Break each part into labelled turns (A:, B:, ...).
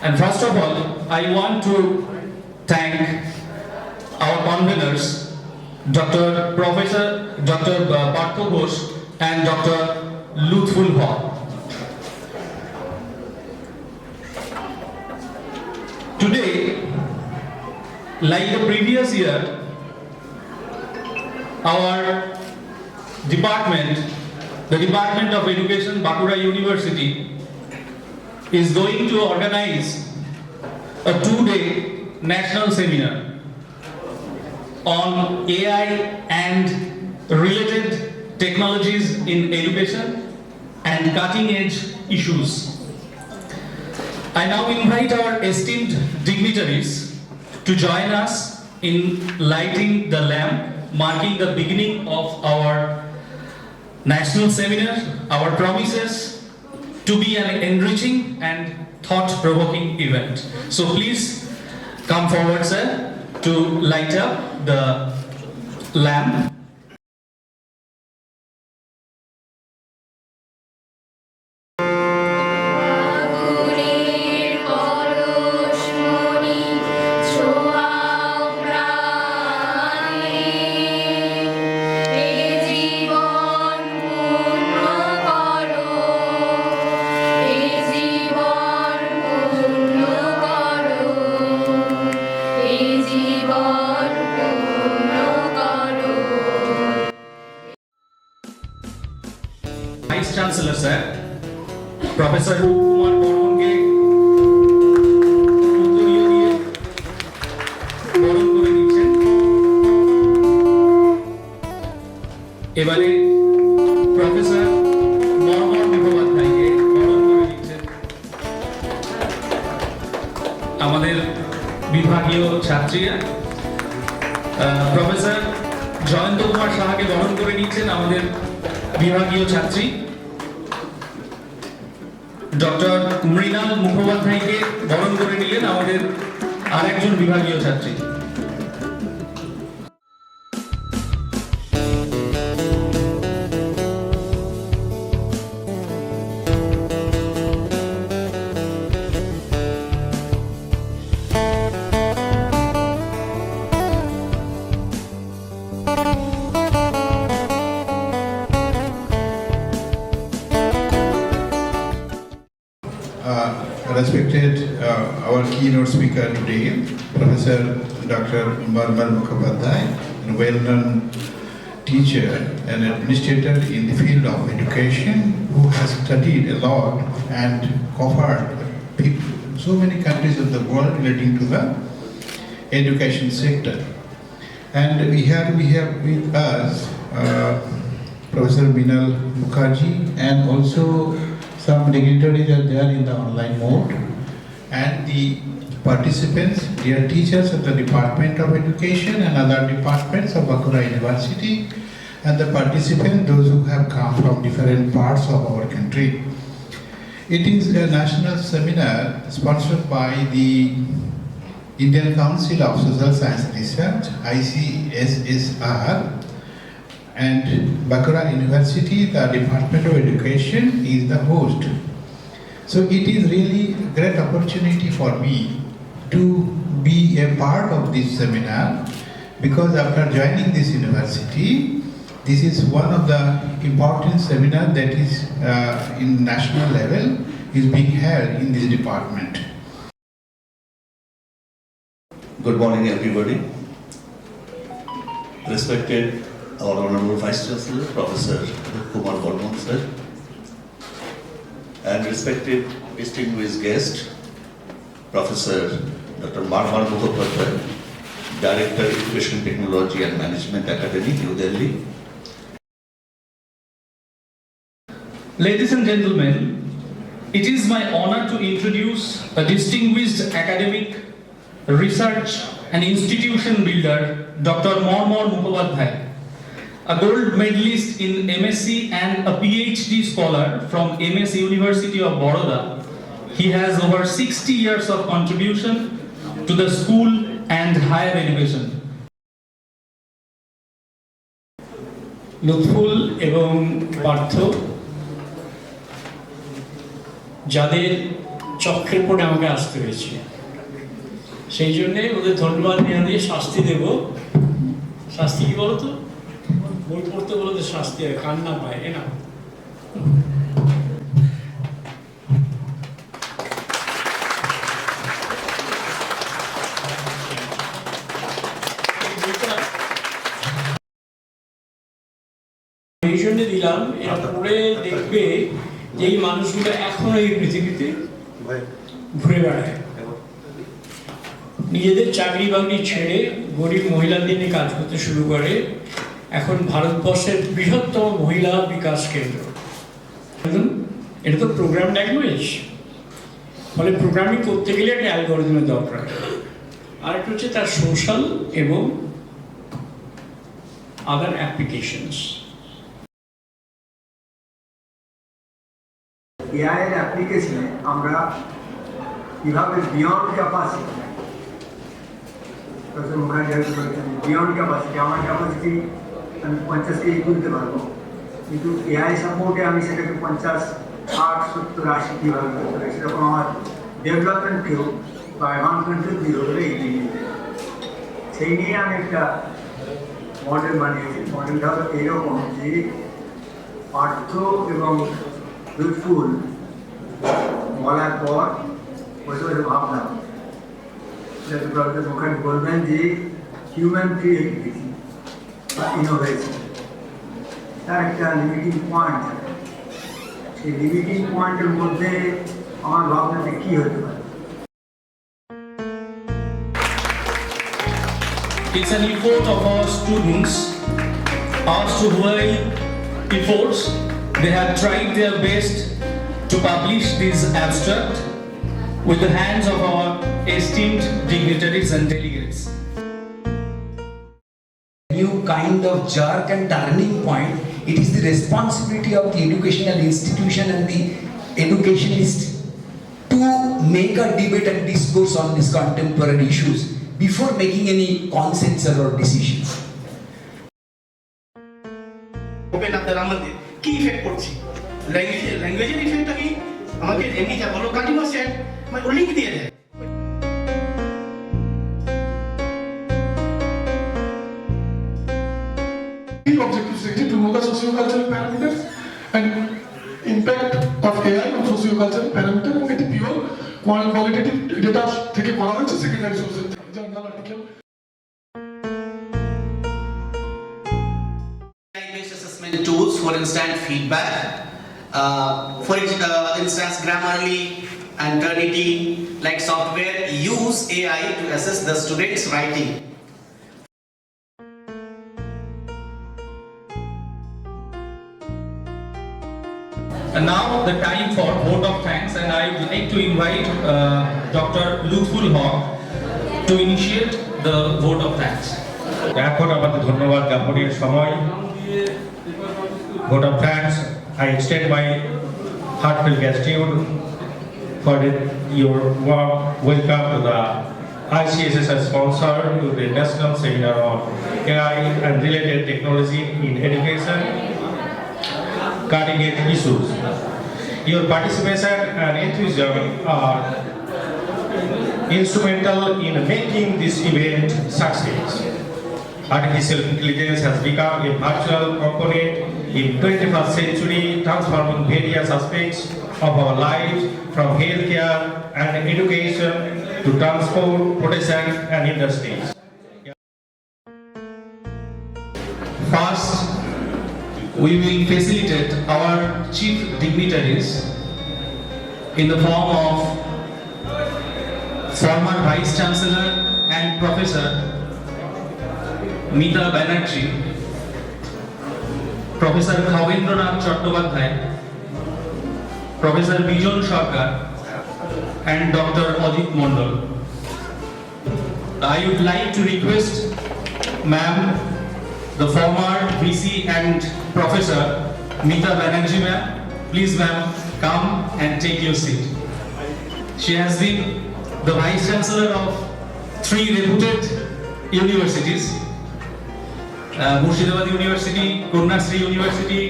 A: And first of all, I want to thank our conveners, Professor Dr. Partho Ghosh and Dr. Lutful Haq. Today, like the previous year, our department, the Department of Education, Bankura University, is going to organize a 2-day national seminar on AI and related technologies in education and cutting-edge issues. I now invite our esteemed dignitaries to join us in lighting the lamp, marking the beginning of our national seminar. Our promises to be an enriching and thought-provoking event. So please come forward, sir, to light up the lamp. Vice Chancellor sir, Professor Kumar Bormonke উত্তরীয় দিয়ে বরণ করে দিচ্ছেন। এবারে professor মরমর মুখোপাধ্যায়কে বরণ করে দিচ্ছেন আমাদের বিভাগীয় ছাত্রীরা। প্রফেসর জয়ন্ত কুমার সাহাকে বরণ করে নিচ্ছেন আমাদের বিভাগীয় ছাত্রী। ডক্টর মৃণাল মুখোপাধ্যায়কে বরণ করে নিলেন আমাদের আরেকজন বিভাগীয় ছাত্রী।
B: Respected our keynote speaker today, Professor Dr. Marmal Mukhopadhyay, a well-known teacher and administrator in the field of education who has studied a lot and covered so many countries of the world relating to the education sector. And we have with us Professor Minal Mukherjee, and also some dignitaries are there in the online mode, and the participants, dear teachers of the Department of Education and other departments of Bankura University, and the participants, those who have come from different parts of our country. It is a national seminar sponsored by the Indian Council of Social Science Research, ICSSR, and Bankura University, the Department of Education, is the host. So it is really a great opportunity for me to be a part of this seminar, because after joining this university, this is one of the important seminars that is in national level is being held in this department.
C: Good morning, everybody. Respected our Honorable Vice Chancellor, Professor Kumar Bormonke sir, and respected distinguished guest, Professor Dr. Marmal Mukhopadhyay, Director, Education Technology and Management Academy, New Delhi.
A: Ladies and gentlemen, it is my honor to introduce a distinguished academic, research and institution builder, Dr. Marmal Mukhopadhyay, a gold medalist in MSc and a PhD scholar from MS University of Baroda. He has over 60 years of contribution to the school and higher education.
D: Lutful এবং পার্থ, যাদের চক্রের পরে আমাকে আসতে হয়েছে। সেই জন্যে ওদের ধন্যবাদ নিয়ে দিয়ে শাস্তি দেব। শাস্তি কি বলো তো? বই পড়তে বলো তো শাস্তি হয়, কান্না পায়, এ না। এই জন্য দিলাম, এটা পড়ে দেখবে যে এই মানুষগুলো এখনো এই পৃথিবীতে ঘুরে বেড়ায়, নিজেদের চাকরি বাকরি ছেড়ে গরিব মহিলাদের নিয়ে কাজ করতে শুরু করে। এখন ভারতবর্ষের বৃহত্তম মহিলা বিকাশ কেন্দ্র। এটা তো প্রোগ্রাম ল্যাঙ্গুয়েজ, ফলে প্রোগ্রামিং করতে গেলে একটা অ্যালগরিদমের দরকার। আর একটা হচ্ছে তার সোশ্যাল এবং আদার অ্যাপ্লিকেশনস।
E: এআই এর অ্যাপ্লিকেশনে আমরা কিভাবে বিয়ন্ড ক্যাপাসিটি, বিয়ন্ড ক্যাপাসিটি, আমার ক্যাপাসিটি আমি 50 কেজি তুলতে পারবো, কিন্তু এআই সাপোর্টে আমি সেটাকে 50, 60, 70, 80 কীভাবে করতে পারি, সেরকম আমার ডেভেলপমেন্টকেও বা অ্যাডভান্সমেন্টকেও কীভাবে এগিয়ে নিতে, সেই নিয়ে আমি একটা মডেল বানিয়েছি। মডেলটা হলো এইরকম যে পার্থ এবং বিউটিফুল বলার পর বসে বসে ভাবলাম, ওখানে বলবেন যে হিউম্যান ক্রিয়েটিভিটি বা ইনোভেশন তার একটা লিমিটিং পয়েন্ট থাকে। সেই লিমিটিং পয়েন্টের মধ্যে আমার ভাবনাতে কী হতে পারে।
A: It's an effort of our students, asked to weigh efforts. They have tried their best to publish this abstract with the hands of our esteemed dignitaries and delegates.
F: New kind of jerk and turning point. It is the responsibility of the educational institution and the educationist to make a debate and discourse on these contemporary issues before making any consensus or decisions.
G: Open আপনার আমাদের কি effect করছি, ল্যাঙ্গুয়েজের ইফেক্টটা কি আমাকে এমনি যা বলো কন্টিনিউয়াস চ্যাট মানে লিঙ্ক দিয়ে দেয়।
H: Objective sector to know the socio-cultural parameters and impact of AI on socio-cultural parameter এবং এটি পিওর কোয়ালিটেটিভ ডেটা থেকে করা হয়েছে সেকেন্ডারি সোর্সের থেকে, journal article.
G: AI-based assessment tools, for instance, feedback, for instance, Grammarly and Turnitin, like software, use AI to assess the student's writing.
A: And now the time for vote of thanks, and I would like to invite Dr. Lutful Haq to initiate the vote of thanks.
I: এখন আমাদের ধন্যবাদ জ্ঞাপনের সময়। Vote of thanks. I extend my heartfelt gratitude for your warm welcome to the ICSS sponsor to the national seminar on AI and related technology in education, cutting-edge issues. Your participation and enthusiasm are instrumental in making this event success. Artificial intelligence has become a virtual component in 21st century, transforming various aspects of our lives from healthcare and education to transport, production and industries.
A: First, we will facilitate our chief dignitaries in the form of former Vice Chancellor and Professor Meeta Banerjee, Professor Khawendranath Chattopadhyay, Professor Bijon Sarkar, and Dr. Ajit Mondal. I would like to request Ma'am, the former VC and Professor Meeta Banerjee ma'am, please ma'am come and take your seat. She has been the Vice Chancellor of 3 reputed universities, Murshidabad University, Karunasri University,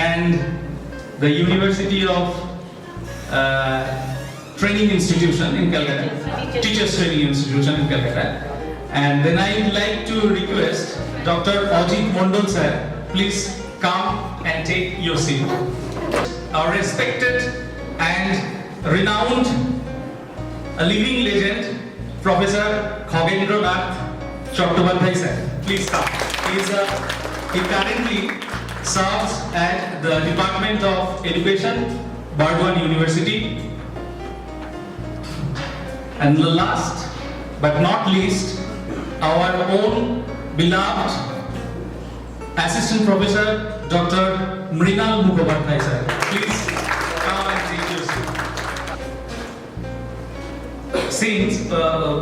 A: and the University of training institution in Calcutta, teachers training institution in Calcutta. And then I would like to request Dr. Ajit Mondal sir, please come and take your seat. Our respected and renowned, a living legend, Professor Khagendra Nath Chattopadhyay sir, please come. He currently serves at the Department of Education, Burdwan University. And the last but not least, our own beloved Assistant Professor Dr. Mrinal Mukhopadhyay sir. Please come and take your seat. Since,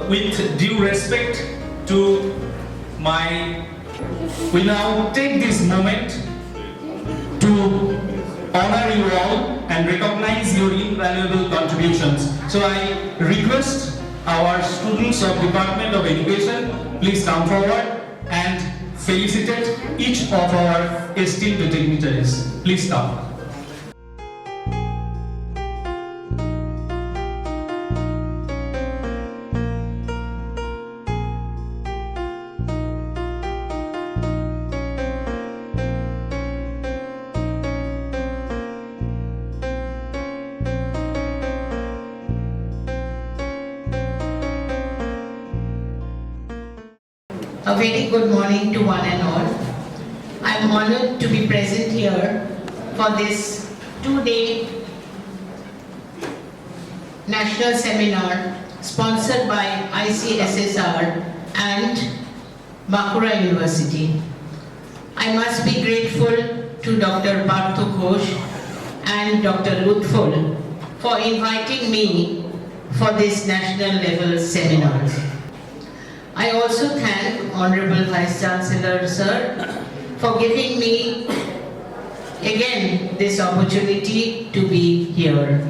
A: with due respect to we now take this moment to honor you all and recognize your invaluable contributions. So I request our students of Department of Education, please come forward and felicitate each of our esteemed dignitaries. Please come.
J: A very good morning to one and all. I am honored to be present here for this 2-day national seminar sponsored by ICSSR and Bankura University. I must be grateful to Dr. Partho Ghosh and Dr. Lutful for inviting me for this national level seminar. I also thank Honorable Vice Chancellor Sir for giving me again this opportunity to be here.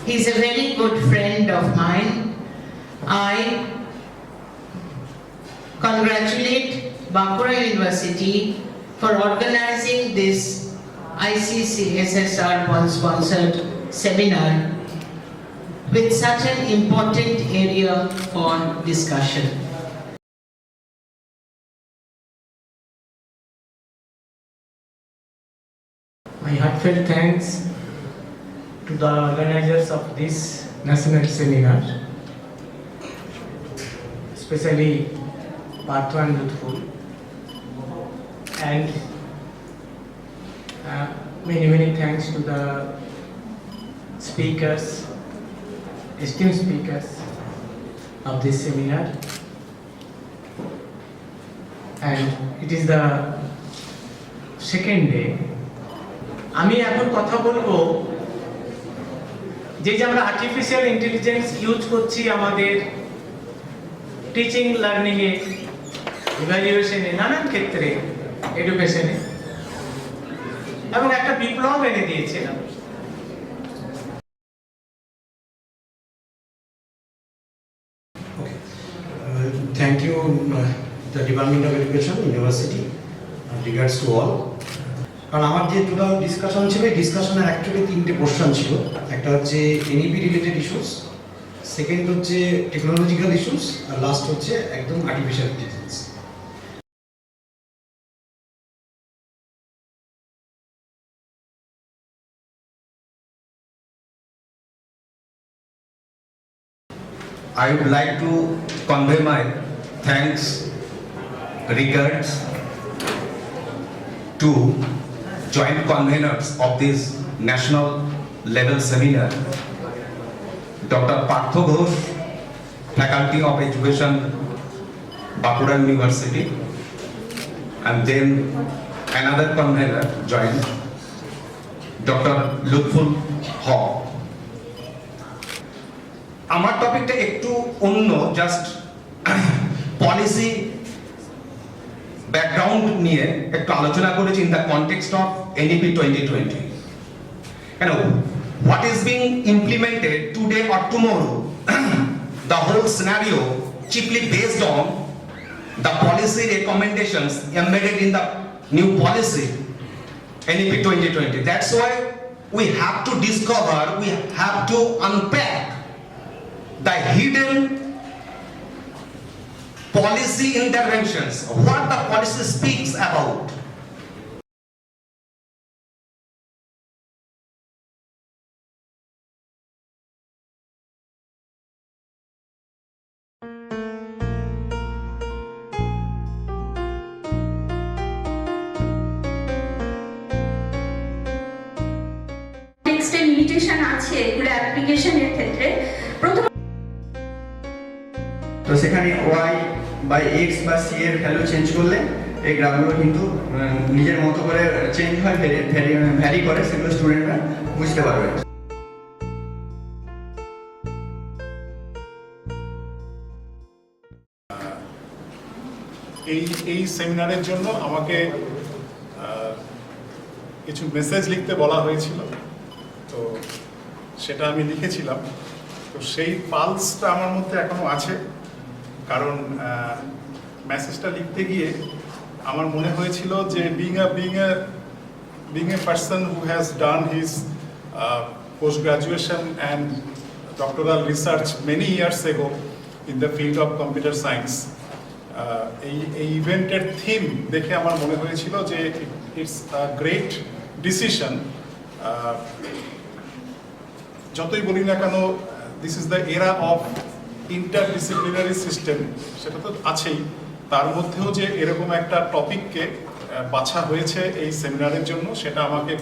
J: He is a very good friend of mine. I congratulate Bankura University for organizing this ICSSR sponsored seminar with such an important area for discussion.
K: My heartfelt thanks to the organizers of this national seminar, especially Partho and Lutful, and many thanks to the speakers, esteemed speakers of this seminar. And it is the second day. আমি এখন কথা বলবো যে আমরা artificial intelligence use করছি আমাদের teaching learning এ, ইভালুয়েশনে, নানান ক্ষেত্রে, এডুকেশনে, এবং একটা বিপ্লব এনে দিয়েছিলাম।
L: Thank you, the Department of Education, University, regards to all. কারণ আমার যে টোটাল ডিসকাশন ছিল, এই ডিসকাশনের অ্যাকচুয়ালি 3টে পোর্শন ছিল। একটা হচ্ছে এনইপি রিলেটেড ইস্যুস, সেকেন্ড হচ্ছে টেকনোলজিক্যাল ইস্যুস, আর লাস্ট হচ্ছে একদম artificial intelligence.
M: I would like to convey my thanks, regards to joint conveners of this national level seminar, Dr. Partho Ghosh, Faculty of Education, Bankura University, and then another convener joined, Dr. Lutful Haq. আমার টপিকটা একটু অন্য, just policy background নিয়ে একটু আলোচনা করেছি in the context of NEP 2020. What is being implemented today or tomorrow, the whole scenario chiefly based on the policy recommendations embedded in the new policy NEP 2020. That's why we have to discover, we have to unpack the hidden policy interventions, what the policy speaks about.
N: টেক্সটের limitation আছে এগুলো অ্যাপ্লিকেশনের ক্ষেত্রে। প্রথম
E: তো সেখানে Y by x বা C এর ভ্যালু চেঞ্জ করলে এই গ্রাফগুলো কিন্তু নিজের মতো করে চেঞ্জ হয়, ভ্যারি করে, সেগুলো স্টুডেন্টরা বুঝতে পারবে।
O: এই সেমিনারের জন্য আমাকে কিছু মেসেজ লিখতে বলা হয়েছিল, তো সেটা আমি লিখেছিলাম। তো সেই পালসটা আমার মধ্যে এখনো আছে, কারণ মেসেজটা লিখতে গিয়ে আমার মনে হয়েছিল যে being a person who has done his post graduation and doctoral research many years ago in the field of computer science, এই ইভেন্টের থিম দেখে আমার মনে হয়েছিল যে ইটস আ গ্রেট ডিসিশন। যতই বলি না কেন, দিস ইজ দ্য এরা অফ ইন্টারডিসিপ্লিনারি সিস্টেম, সেটা তো আছেই, তার মধ্যেও যে এরকম একটা টপিককে বাছা হয়েছে এই সেমিনারের জন্য, সেটা আমাকে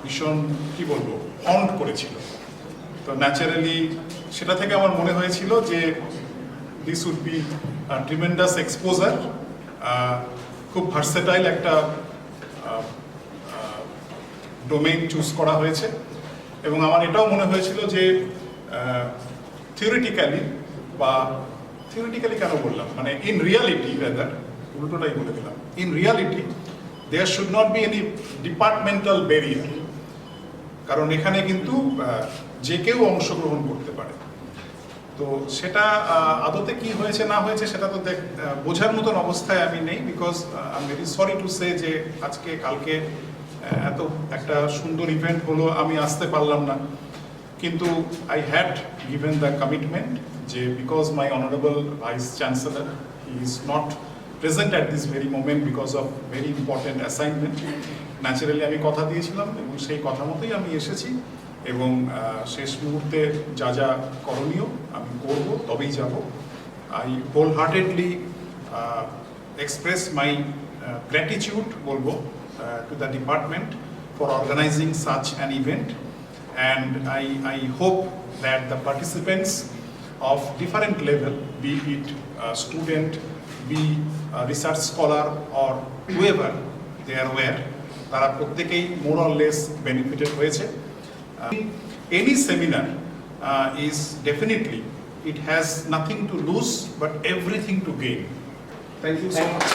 O: ভীষণ কি বলবো হন্ট করেছিল। তো ন্যাচারালি সেটা থেকে আমার মনে হয়েছিল যে this would be a tremendous exposure, খুব ভার্সেটাইল একটা ডোমেইন চুজ করা হয়েছে, এবং আমার এটাও মনে হয়েছিল যে থিওরিটিক্যালি কেন বললাম, মানে ইন রিয়ালিটি, রাদার উল্টোটাই বলে দিলাম, in reality there should not be any departmental barrier, কারণ এখানে কিন্তু যে কেউ অংশগ্রহণ করতে পারে। তো সেটা আদতে কি হয়েছে না হয়েছে সেটা তো বোঝার মতন অবস্থায় আমি নেই, because I am very sorry to say যে আজকে কালকে এত একটা সুন্দর ইভেন্ট হলো, আমি আসতে পারলাম না, কিন্তু I had given the commitment যে because my honourable vice chancellor he is not present at this very moment because of very important assignment, naturally আমি কথা দিয়েছিলাম এবং সেই কথা মতোই আমি এসেছি, এবং শেষ মুহূর্তে যা যা করণীয় আমি করব, তবেই যাব। I wholeheartedly express my gratitude বলবো to the department for organising such an event, and I hope that the participants of different level, be it a student, be a research scholar or whoever they are aware, তারা প্রত্যেকেই more or less benefited হয়েছে। Any seminar is definitely, it has nothing to lose but everything to gain. Thank you so much.